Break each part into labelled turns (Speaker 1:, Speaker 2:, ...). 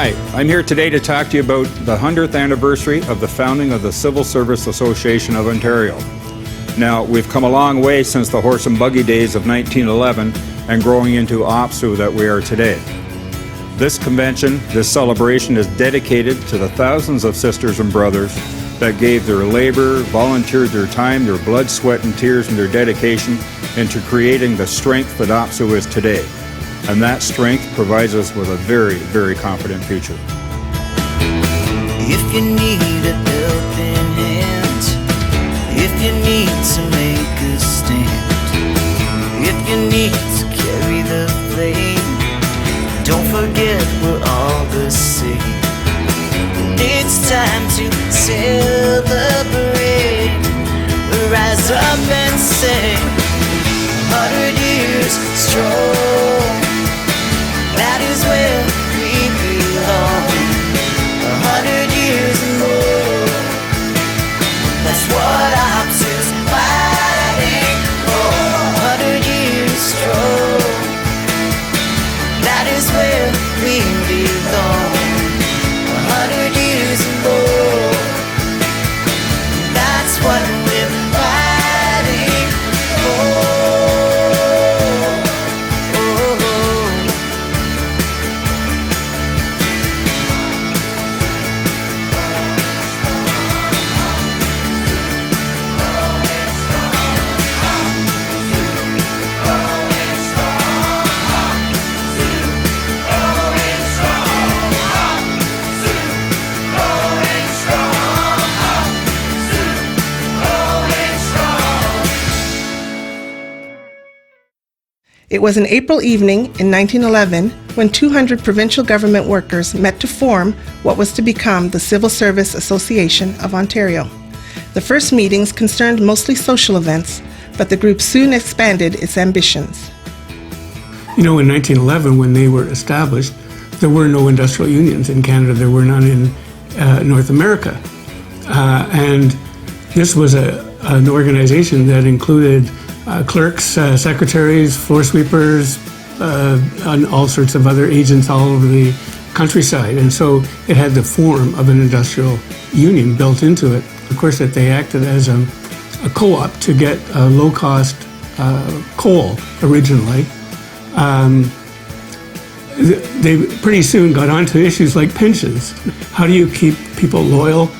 Speaker 1: Hi, I'm here today to talk to you about the 100th anniversary of the founding of the Civil Service Association of Ontario. Now, we've come a long way since the horse and buggy days of 1911 and growing into OPSU that we are today. This convention, this celebration is dedicated to the thousands of sisters and brothers that gave their labor, volunteered their time, their blood, sweat, and tears, and their dedication into creating the strength that OPSU is today. And that strength provides us with a very, very confident future.
Speaker 2: If you need a helping hand, if you need to make a stand, if you need to carry the flame, don't forget we're all the same. It's time to celebrate, rise up and sing. 100 years strong, that is where we belong. 100 years and more, that's what OPSU's fighting for. 100 years strong, that is where we belong. 100 years and more, that's what we're fighting for.
Speaker 3: It was an April evening in 1911 when 200 provincial government workers met to form what was to become the Civil Service Association of Ontario. The first meetings concerned mostly social events, but the group soon expanded its ambitions.
Speaker 4: You know, in 1911, when they were established, there were no industrial unions in Canada. There were none in North America. And this was an organization that included clerks, secretaries, floor sweepers, and all sorts of other agents all over the countryside. And so it had the form of an industrial union built into it. Of course, that they acted as a co-op to get low-cost coal originally. They pretty soon got onto issues like pensions. How do you keep people loyal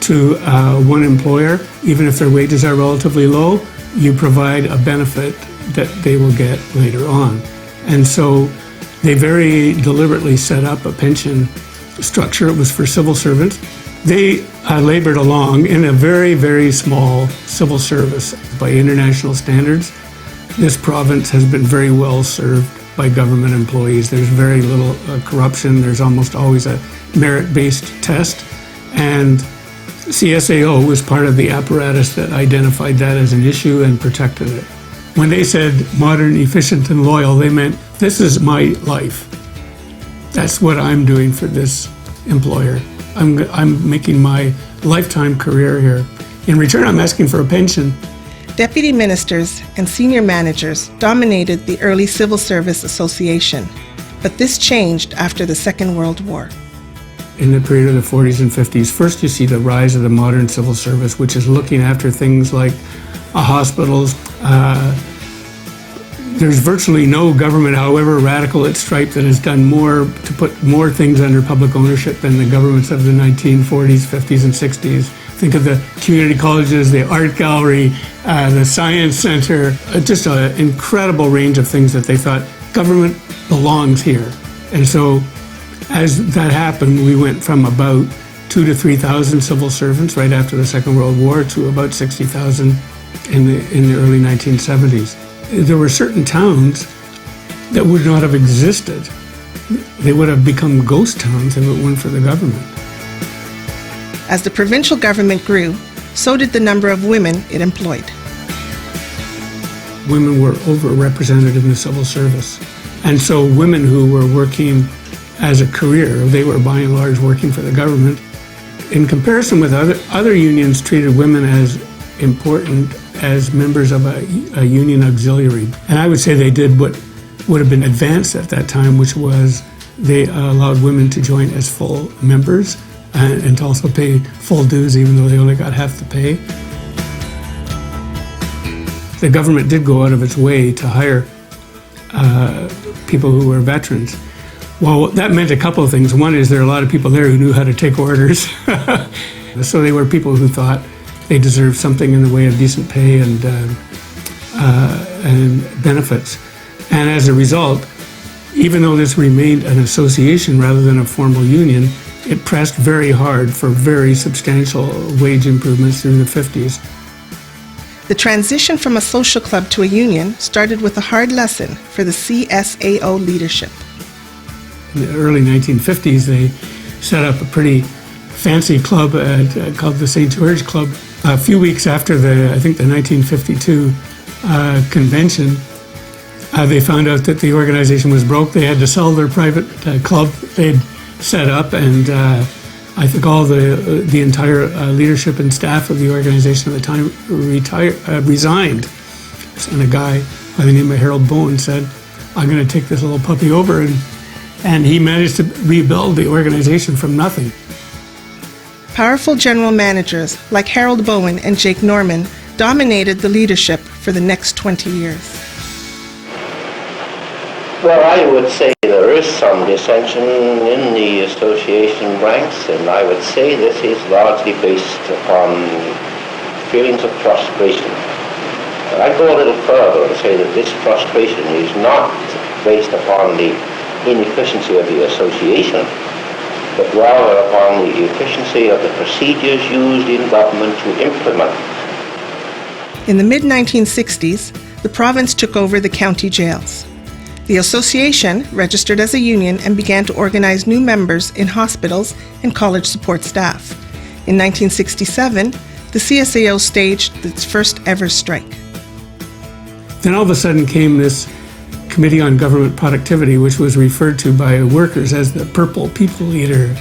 Speaker 4: to one employer, even if their wages are relatively low? You provide a benefit that they will get later on. And so they very deliberately set up a pension structure. It was for civil servants. They labored along in a very, very small civil service by international standards. This province has been very well served by government employees. There's very little corruption. There's almost always a merit-based test. And CSAO was part of the apparatus that identified that as an issue and protected it. When they said modern, efficient, and loyal, they meant this is my life. That's what I'm doing for this employer. I'm making my lifetime career here. In return, I'm asking for a pension.
Speaker 3: Deputy ministers and senior managers dominated the early Civil Service Association, but this changed after the Second World War.
Speaker 4: In the period of the 40s and 50s, first you see the rise of the modern civil service, which is looking after things like hospitals. There's virtually no government, however radical its stripe, that has done more to put more things under public ownership than the governments of the 1940s, 50s, and 60s. Think of the community colleges, the art gallery, the science center, just an incredible range of things that they thought government belongs here. And so as that happened, we went from about 2,000 to 3,000 civil servants right after the Second World War to about 60,000 in the early 1970s. There were certain towns that would not have existed. They would have become ghost towns if it weren't for the government.
Speaker 3: As the provincial government grew, so did the number of women it employed.
Speaker 4: Women were overrepresented in the civil service. And so women who were working as a career, they were by and large working for the government. In comparison with other unions, treated women as important as members of a union auxiliary. And I would say they did what would have been advanced at that time, which was they allowed women to join as full members and to also pay full dues even though they only got half the pay. The government did go out of its way to hire people who were veterans. Well, that meant a couple of things. One is there are a lot of people there who knew how to take orders. So they were people who thought they deserved something in the way of decent pay and benefits. And as a result, even though this remained an association rather than a formal union, it pressed very hard for very substantial wage improvements through the 50s.
Speaker 3: The transition from a social club to a union started with a hard lesson for the CSAO leadership.
Speaker 4: In the early 1950s, they set up a pretty fancy club called the St. George Club. A few weeks after the 1952 convention, they found out that the organization was broke. They had to sell their private club they'd set up, and I think all the entire leadership and staff of the organization at the time resigned. And a guy by the name of Harold Bowen said, "I'm going to take this little puppy over," and he managed to rebuild the organization from nothing.
Speaker 3: Powerful general managers like Harold Bowen and Jake Norman dominated the leadership for the next 20 years.
Speaker 5: Well, I would say there is some dissension in the association ranks, and I would say this is largely based upon feelings of frustration. I'd go a little further and say that this frustration is not based upon the inefficiency of the association, but rather upon the efficiency of the procedures used in government to implement.
Speaker 3: In the mid-1960s, the province took over the county jails. The association registered as a union and began to organize new members in hospitals and college support staff. In 1967, the CSAO staged its first ever strike.
Speaker 4: Then all of a sudden came this Committee on Government Productivity, which was referred to by workers as the Purple People Eater,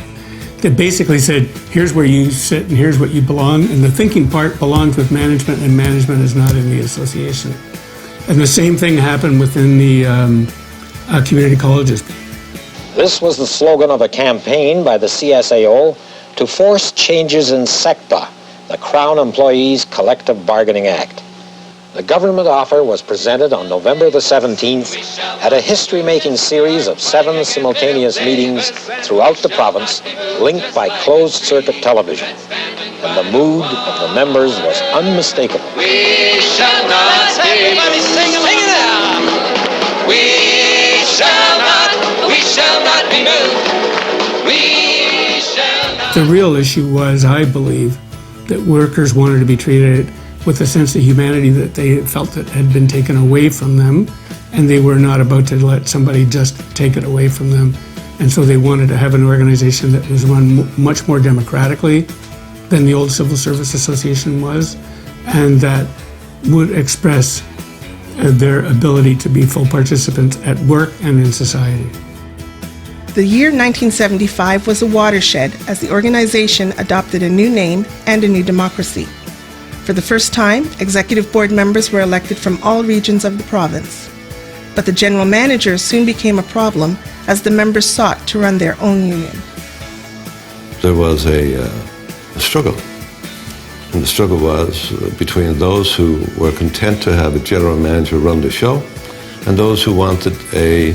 Speaker 4: that basically said, here's where you sit and here's what you belong, and the thinking part belongs with management, and management is not in the association. And the same thing happened within the community colleges.
Speaker 6: This was the slogan of a campaign by the CSAO to force changes in SECTA, the Crown Employees Collective Bargaining Act. The government offer was presented on November the 17th at a history-making series of 7 simultaneous meetings throughout the province, linked by closed-circuit television. And the mood of the members was unmistakable.
Speaker 7: We shall not everybody sing it out. We shall not be moved. We shall not.
Speaker 4: The real issue was, I believe, that workers wanted to be treated with a sense of humanity that they felt that had been taken away from them, and they were not about to let somebody just take it away from them. And so they wanted to have an organization that was run much more democratically than the old Civil Service Association was, and that would express their ability to be full participants at work and in society.
Speaker 3: The year 1975 was a watershed as the organization adopted a new name and a new democracy. For the first time, executive board members were elected from all regions of the province. But the general managers soon became a problem as the members sought to run their own union.
Speaker 8: There was a struggle. And the struggle was between those who were content to have a general manager run the show and those who wanted a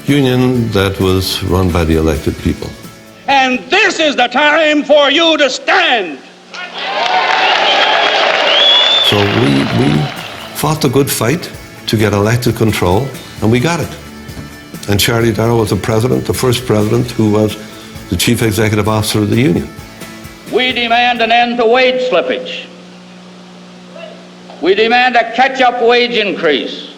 Speaker 8: union that was run by the elected people.
Speaker 9: And this is the time for you to stand.
Speaker 8: So we fought the good fight to get elected control, and we got it. And Charlie Darrow was the president, the first president who was the chief executive officer of the union.
Speaker 9: We demand an end to wage slippage. We demand a catch-up wage increase.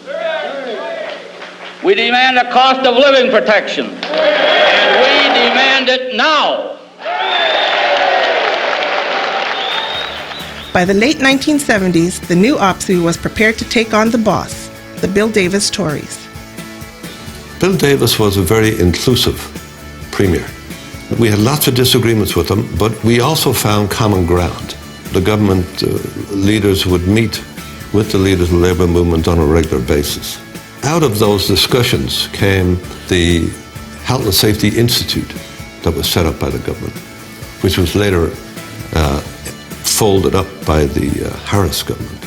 Speaker 9: We demand a cost of living protection. And we demand it now.
Speaker 3: By the late 1970s, the new OPSU was prepared to take on the boss, the Bill Davis Tories.
Speaker 8: Bill Davis was a very inclusive premier. We had lots of disagreements with him, but we also found common ground. The government leaders would meet with the leaders of the labor movement on a regular basis. Out of those discussions came the Health and Safety Institute that was set up by the government, which was later folded up by the Harris government.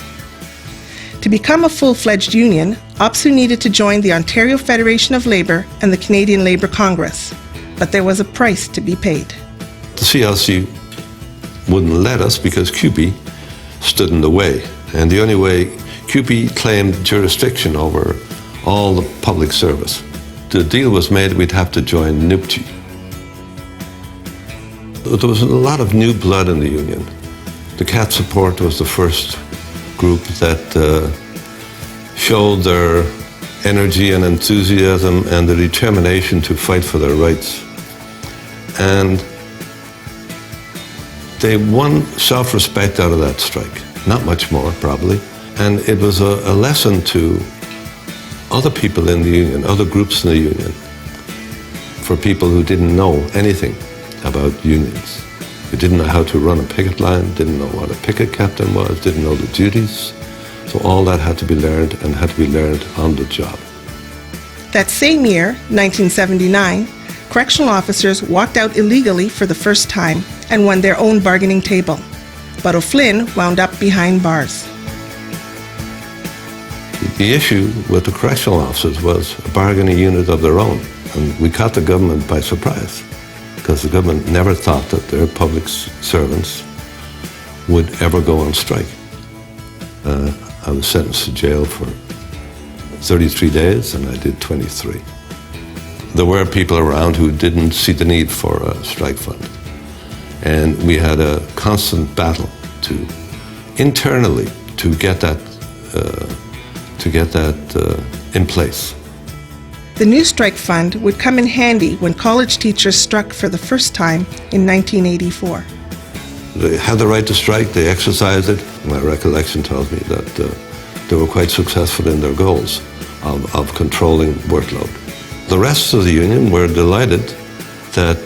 Speaker 3: To become a full-fledged union, OPSU needed to join the Ontario Federation of Labour and the Canadian Labour Congress, but there was a price to be paid.
Speaker 8: The CLC wouldn't let us because CUPE stood in the way, and the only way CUPE claimed jurisdiction over all the public service. The deal was made we'd have to join NUPTI. There was a lot of new blood in the union. The Cat Support was the first group that showed their energy and enthusiasm and the determination to fight for their rights. And they won self-respect out of that strike. Not much more, probably. And it was a lesson to other people in the union, other groups in the union, for people who didn't know anything about unions. Who didn't know how to run a picket line, didn't know what a picket captain was, didn't know the duties. So all that had to be learned and had to be learned on the job.
Speaker 3: That same year, 1979, correctional officers walked out illegally for the first time and won their own bargaining table. But O'Flynn wound up behind bars.
Speaker 8: The issue with the correctional officers was a bargaining unit of their own. And we caught the government by surprise, because the government never thought that their public servants would ever go on strike. I was sentenced to jail for 33 days, and I did 23. There were people around who didn't see the need for a strike fund. And we had a constant battle internally to get that in place.
Speaker 3: The new strike fund would come in handy when college teachers struck for the first time in 1984.
Speaker 8: They had the right to strike, they exercised it. My recollection tells me that they were quite successful in their goals of controlling workload. The rest of the union were delighted that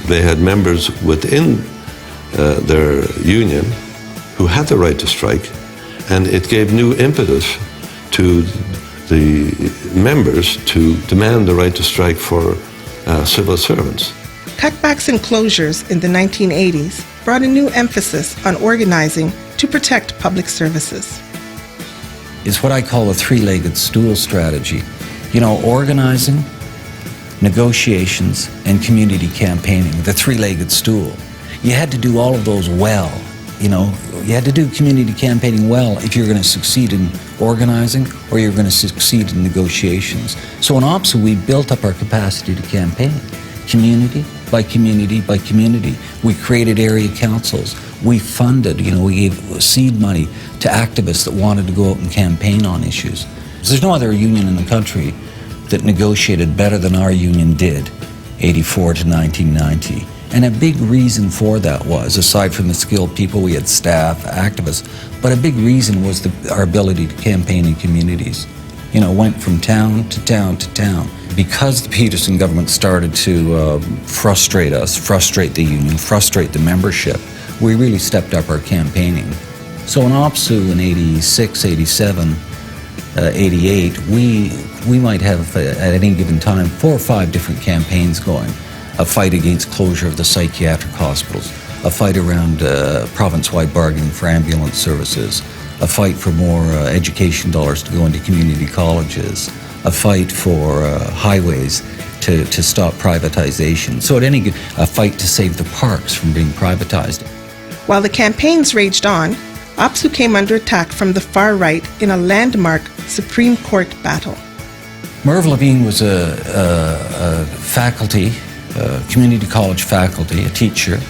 Speaker 8: they had members within their union who had the right to strike, and it gave new impetus to the members to demand the right to strike for civil servants.
Speaker 3: Cutbacks and closures in the 1980s brought a new emphasis on organizing to protect public services.
Speaker 10: It's what I call a three-legged stool strategy. You know, organizing, negotiations, and community campaigning, the three-legged stool. You had to do all of those well. You know, you had to do community campaigning well if you're going to succeed in organizing or you're going to succeed in negotiations. So in OPSU, we built up our capacity to campaign, community by community by community. We created area councils. We funded, we gave seed money to activists that wanted to go out and campaign on issues. There's no other union in the country that negotiated better than our union did, 84 to 1990. And a big reason for that was, aside from the skilled people, we had staff, activists, but a big reason was our ability to campaign in communities. Went from town to town to town. Because the Peterson government started to frustrate us, frustrate the union, frustrate the membership, we really stepped up our campaigning. So in OPSU in 86, 87, 88, we might have at any given time 4 or 5 different campaigns going. A fight against closure of the psychiatric hospitals, a fight around province-wide bargaining for ambulance services, a fight for more education dollars to go into community colleges, a fight for highways to stop privatization. So a fight to save the parks from being privatized.
Speaker 3: While the campaigns raged on, OPSU came under attack from the far right in a landmark Supreme Court battle.
Speaker 10: Merv Levine was a faculty, community college faculty, a teacher,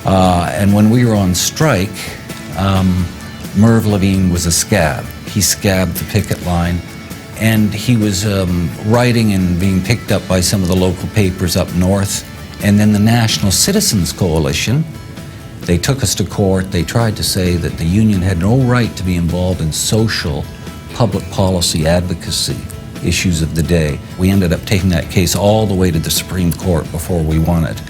Speaker 10: and when we were on strike, Merv Levine was a scab. He scabbed the picket line, and he was writing and being picked up by some of the local papers up north, and then the National Citizens Coalition, they took us to court. They tried to say that the union had no right to be involved in social, public policy advocacy issues of the day. We ended up taking that case all the way to the Supreme Court before we won it.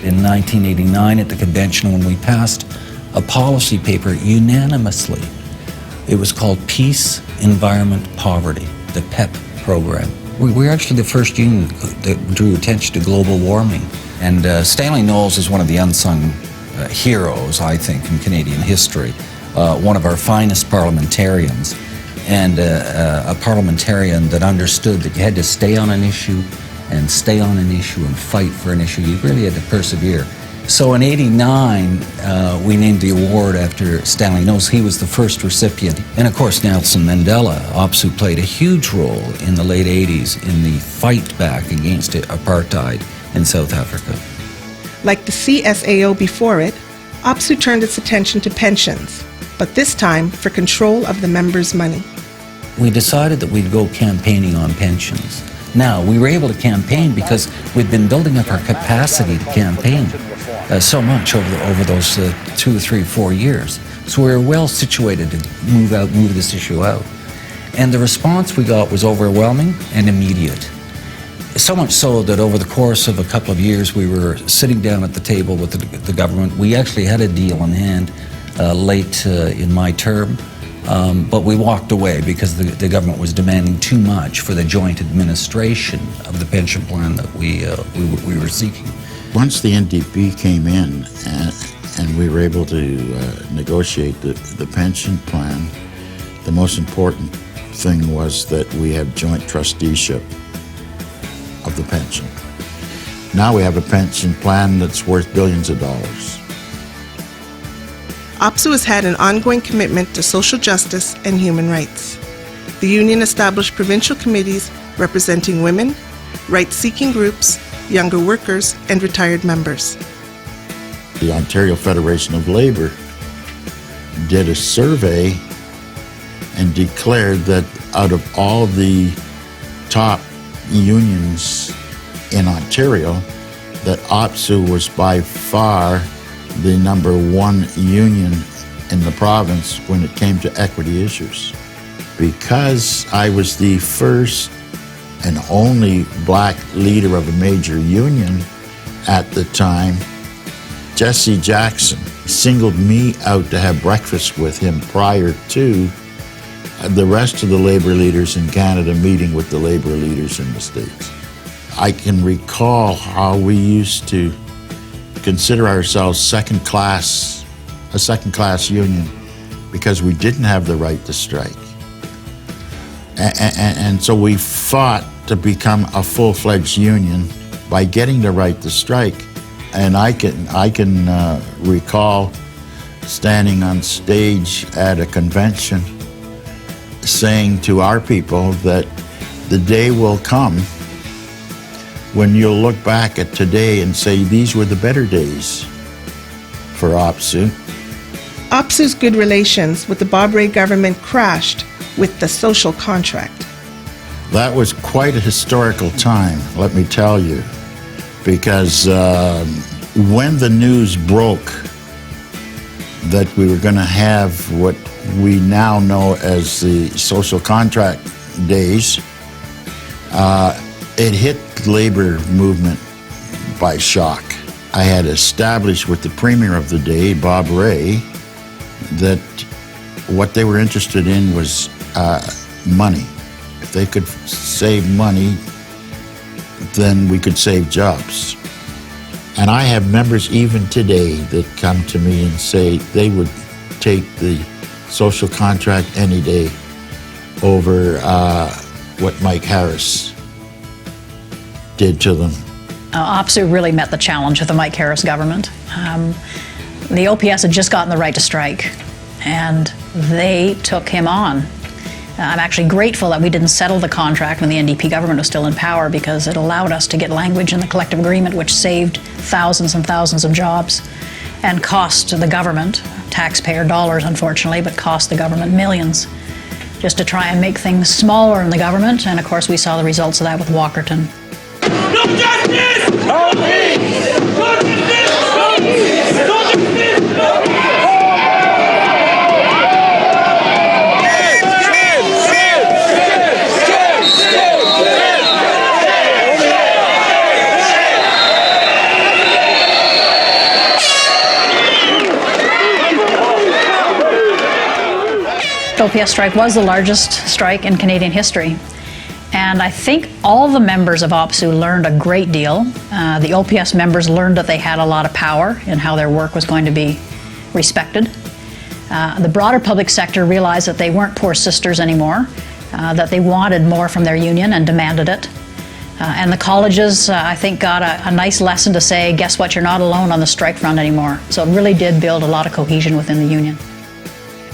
Speaker 10: In 1989 at the convention, when we passed a policy paper unanimously, it was called Peace, Environment, Poverty, the PEP program. We were actually the first union that drew attention to global warming. And Stanley Knowles is one of the unsung heroes, I think, in Canadian history. One of our finest parliamentarians, and a parliamentarian that understood that you had to stay on an issue and stay on an issue and fight for an issue. You really had to persevere. So in '89, we named the award after Stanley Knowles. He was the first recipient. And of course, Nelson Mandela, OPSEU, played a huge role in the late '80s in the fight back against apartheid in South Africa.
Speaker 3: Like the CSAO before it, OPSEU turned its attention to pensions, but this time for control of the members' money.
Speaker 10: We decided that we'd go campaigning on pensions. Now, we were able to campaign because we'd been building up our capacity to campaign so much over those 2, 3, 4 years. So we were well situated to move this issue out. And the response we got was overwhelming and immediate. So much so that over the course of a couple of years, we were sitting down at the table with the government. We actually had a deal in hand late in my term, but we walked away because the government was demanding too much for the joint administration of the pension plan that we were seeking.
Speaker 11: Once the NDP came in and we were able to negotiate the pension plan, the most important thing was that we have joint trusteeship of the pension. Now we have a pension plan that's worth billions of dollars.
Speaker 3: OPSEU has had an ongoing commitment to social justice and human rights. The union established provincial committees representing women, rights-seeking groups, younger workers, and retired members.
Speaker 11: The Ontario Federation of Labour did a survey and declared that out of all the top unions in Ontario, that OPSEU was by far the #1 union in the province when it came to equity issues. Because I was the first and only black leader of a major union at the time, Jesse Jackson singled me out to have breakfast with him prior to the rest of the labor leaders in Canada meeting with the labor leaders in the States. I can recall how we used to consider ourselves a second-class union because we didn't have the right to strike. And so we fought to become a full-fledged union by getting the right to strike. And I can recall standing on stage at a convention saying to our people that the day will come when you'll look back at today and say these were the better days for OPSEU.
Speaker 3: OPSEU's good relations with the Bob Rae government crashed with the social contract.
Speaker 11: That was quite a historical time, let me tell you, because when the news broke that we were going to have what we now know as the social contract days, it hit the labor movement by shock. I had established with the premier of the day, Bob Rae, that what they were interested in was money. If they could save money, then we could save jobs. And I have members even today that come to me and say they would take the social contract any day over what Mike Harris did to them.
Speaker 12: OPSEU really met the challenge of the Mike Harris government. The OPS had just gotten the right to strike, and they took him on. I'm actually grateful that we didn't settle the contract when the NDP government was still in power, because it allowed us to get language in the collective agreement which saved thousands and thousands of jobs and cost the government, taxpayer dollars unfortunately, but cost the government millions, just to try and make things smaller in the government. And of course we saw the results of that with Walkerton.
Speaker 7: No justice! No peace! No justice! No peace! No justice! No peace!
Speaker 12: The OPS strike was the largest strike in Canadian history. And I think all the members of OPSEU learned a great deal. The OPS members learned that they had a lot of power in how their work was going to be respected. The broader public sector realized that they weren't poor sisters anymore, that they wanted more from their union and demanded it. And the colleges, I think, got a nice lesson to say, guess what, you're not alone on the strike front anymore. So it really did build a lot of cohesion within the union.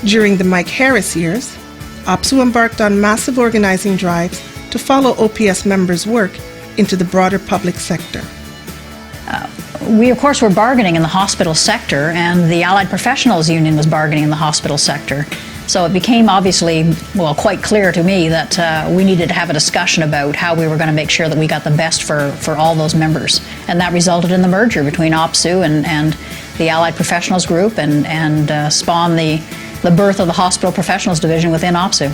Speaker 3: During the Mike Harris years, OPSEU embarked on massive organizing drives to follow OPS members' work into the broader public sector.
Speaker 12: We, of course, were bargaining in the hospital sector, and the Allied Professionals Union was bargaining in the hospital sector. So it became obviously, well, quite clear to me that we needed to have a discussion about how we were going to make sure that we got the best for all those members. And that resulted in the merger between OPSEU and the Allied Professionals Group and spawned the birth of the Hospital Professionals Division within OPSEU.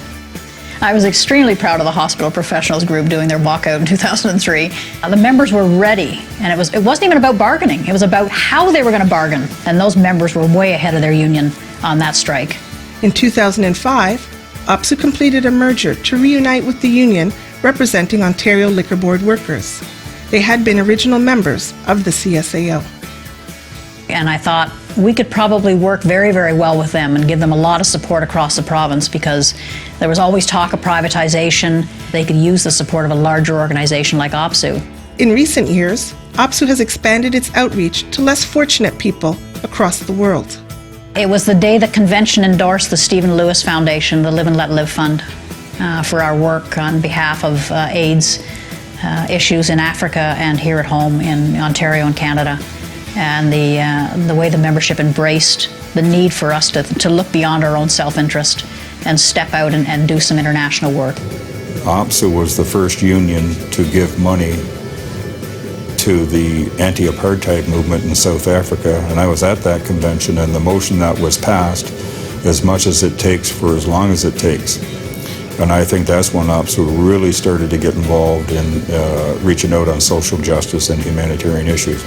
Speaker 12: I was extremely proud of the Hospital Professionals Group doing their walkout in 2003. The members were ready, and it wasn't even about bargaining. It was about how they were going to bargain, and those members were way ahead of their union on that strike.
Speaker 3: In 2005, OPSEU completed a merger to reunite with the union representing Ontario Liquor Board workers. They had been original members of the CSAO.
Speaker 12: And I thought we could probably work very, very well with them and give them a lot of support across the province, because there was always talk of privatization. They could use the support of a larger organization like OPSEU.
Speaker 3: In recent years, OPSEU has expanded its outreach to less fortunate people across the world.
Speaker 12: It was the day the convention endorsed the Stephen Lewis Foundation, the Live and Let Live Fund, for our work on behalf of AIDS issues in Africa and here at home in Ontario and Canada. And the way the membership embraced the need for us to look beyond our own self-interest and step out and do some international work.
Speaker 1: OPSEU was the first union to give money to the anti-apartheid movement in South Africa, and I was at that convention, and the motion that was passed, as much as it takes for as long as it takes. And I think that's when OPSEU really started to get involved in reaching out on social justice and humanitarian issues.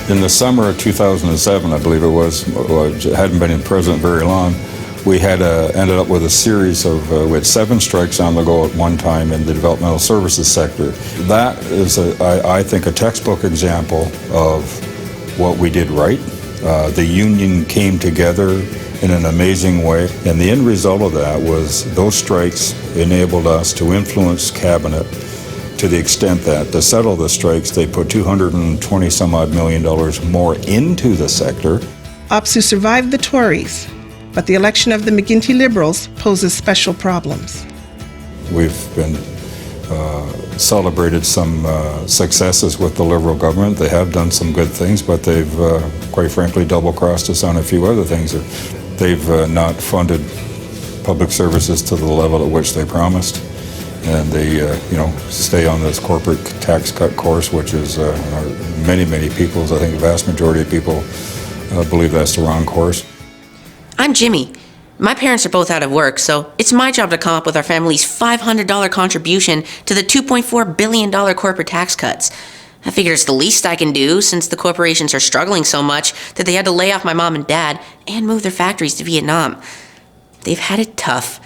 Speaker 1: In the summer of 2007, I believe it was, it hadn't been in president very long, we had ended up with a series of, we had 7 strikes on the go at one time in the developmental services sector. That is, I think, a textbook example of what we did right. The union came together in an amazing way, and the end result of that was those strikes enabled us to influence cabinet to the extent that to settle the strikes, they put $220 some odd million more into the sector.
Speaker 3: OPSEU survived the Tories, but the election of the McGuinty Liberals poses special problems.
Speaker 1: We've been celebrated some successes with the Liberal government. They have done some good things, but they've, quite frankly, double-crossed us on a few other things. They've not funded public services to the level at which they promised. And they, stay on this corporate tax cut course, which is many people's, I think the vast majority of people believe that's the wrong course.
Speaker 13: I'm Jimmy. My parents are both out of work, so it's my job to come up with our family's $500 contribution to the $2.4 billion corporate tax cuts. I figure it's the least I can do, since the corporations are struggling so much that they had to lay off my mom and dad and move their factories to Vietnam. They've had it tough.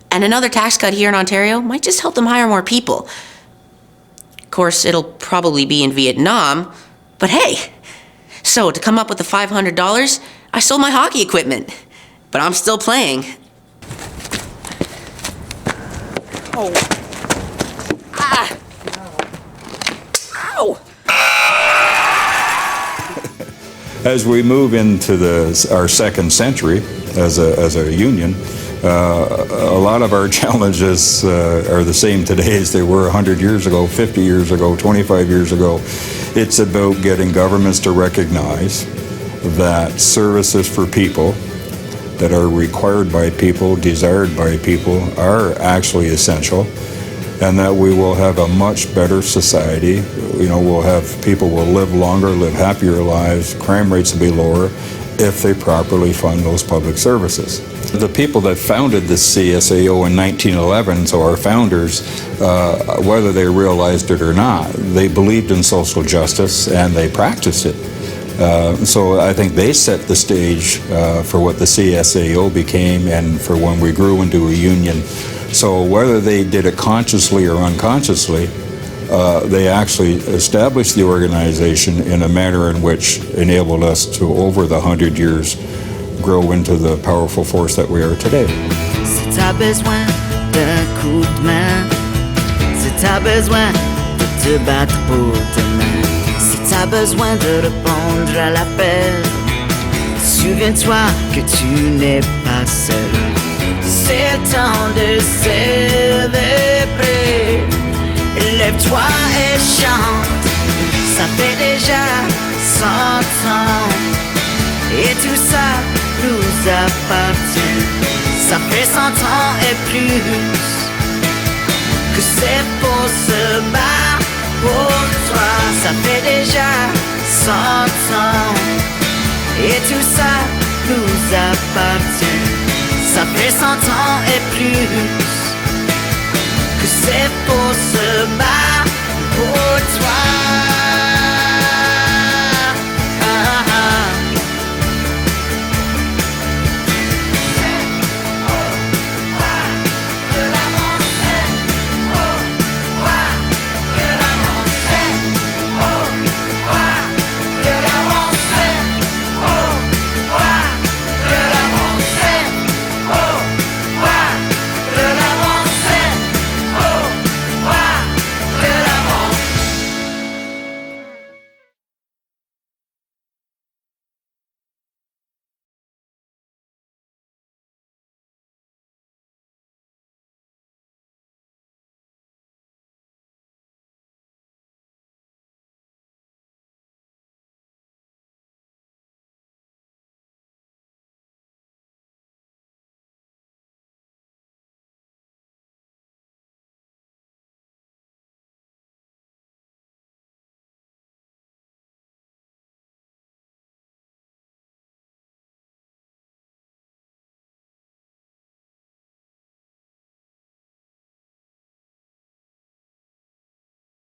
Speaker 13: And another tax cut here in Ontario might just help them hire more people. Of course, it'll probably be in Vietnam, but hey! So, to come up with the $500, I sold my hockey equipment. But I'm still playing. Oh. Ah! Ow!
Speaker 1: As we move into our second century as a union, a lot of our challenges are the same today as they were 100 years ago, 50 years ago, 25 years ago. It's about getting governments to recognize that services for people that are required by people, desired by people, are actually essential, and that we will have a much better society. We'll have people will live longer, live happier lives, crime rates will be lower if they properly fund those public services. The people that founded the CSAO in 1911, so our founders, whether they realized it or not, they believed in social justice and they practiced it. So I think they set the stage for what the CSAO became and for when we grew into a union So whether they did it consciously or unconsciously, they actually established the organization in a manner in which enabled us to, over the 100 years, grow into the powerful force that we are today.
Speaker 2: Si t'as besoin d'un coup de main, si t'as besoin de te battre pour demain, si t'as besoin de répondre à l'appel, souviens-toi que tu n'es pas seul. C'est le temps de célébrer. Lève-toi et chante. Ça fait déjà 100 ans et tout ça nous appartient. Ça fait 100 ans et plus que c'est pour se battre pour toi. Ça fait déjà 100 ans et tout ça nous appartient. Ça fait 100 ans et plus que c'est pour se battre.